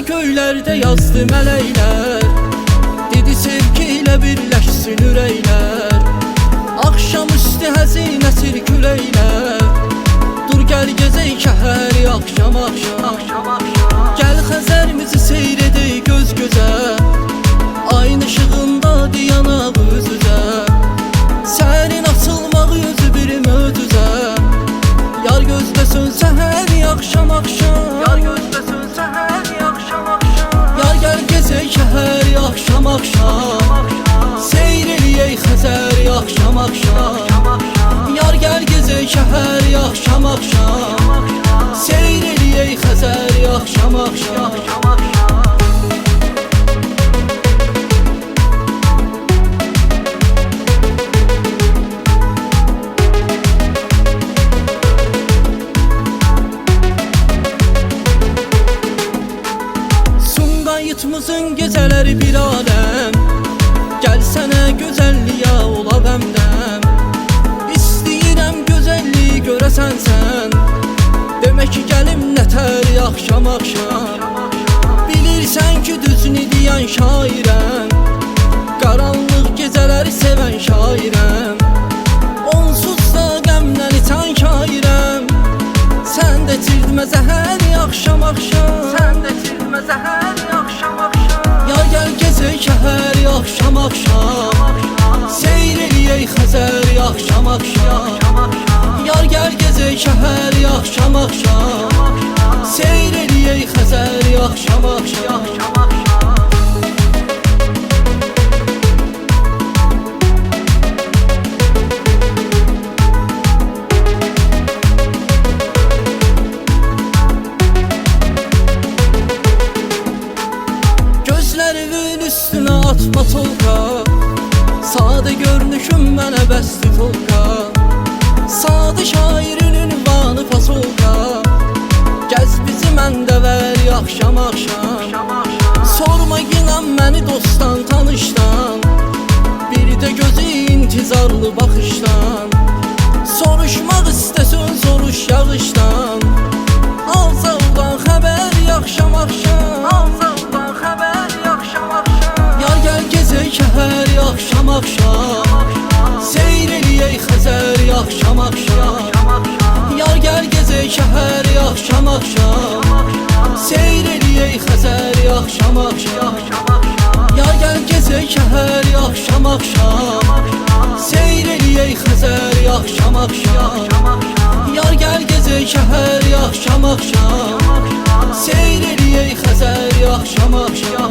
göylərdə yazdı mələklər, dedi sevgi ilə birləşsin ürəklər. Axşamüstü həzinəsir küləklər, dur gəl gezək kəhəri axşam-axşam. Gəl Xəzərimizi seyr edək göz-gözə, ayın işığında dayanaq üz-üzə. Sərin açılmaq özü bir möcüzə, yar gözləsin səhəri axşam-axşam. Yar gözləsin səhəri axşam-axşam. Yar gəl gezək kəhəri axşam-axşam, seyr eləyək Xəzəri axşam-axşam. Yar gəl gezək kəhəri axşam-axşam, seyr eləyək Xəzəri axşam-axşam. Sumqayıtımızın gecələri bir aləm, gəl sənə gözəlliyə ola bəmdəm. İstəyirəm gözəlliyi görəsən sən, demək ki gəlim nətəri axşam-axşam. Bilirsən ki düzünü deyən şairəm, qaranlıq gecələri sevən şairəm. Onsuz da qəmdən itən şairəm, sən də çirtmə zəhəri axşam-axşam. Sən də çirtmə zəhəri axşam-axşam. Yar gəl gezək kəhəri axşam-axşam, seyr eləyək Xəzəri axşam-axşam. Yar gəl gezək kəhəri axşam-axşam, seyr eləyək Xəzəri axşam-axşam. Gözlərimin üstünə atma tolqa, sadə görünüşüm mənə bəsdir tolqa. Sadə şairin ünvanı fasolqa, gəz bizi məndə vəri axşam-axşam. Sorma inan məni dostdan, tanışdan, bir də gözü intizarlı baxışdan. Soruşmaq istəsən soruş yağışdan, Azaldan xəbəri axşam-axşam. Azaldan xəbəri axşam-axşam. Yar gəl gezək kəhəri axşam-axşam, seyr eləyək Xəzəri axşam-axşam. Yar gəl gezək kəhəri axşam-axşam, seyr eləyək Xəzəri axşam-axşam. Yar gəl gezək kəhəri axşam-axşam, seyr eləyək Xəzəri axşam-axşam. Yar gəl gezək kəhəri axşam-axşam, seyr eləyək Xəzəri axşam-axşam.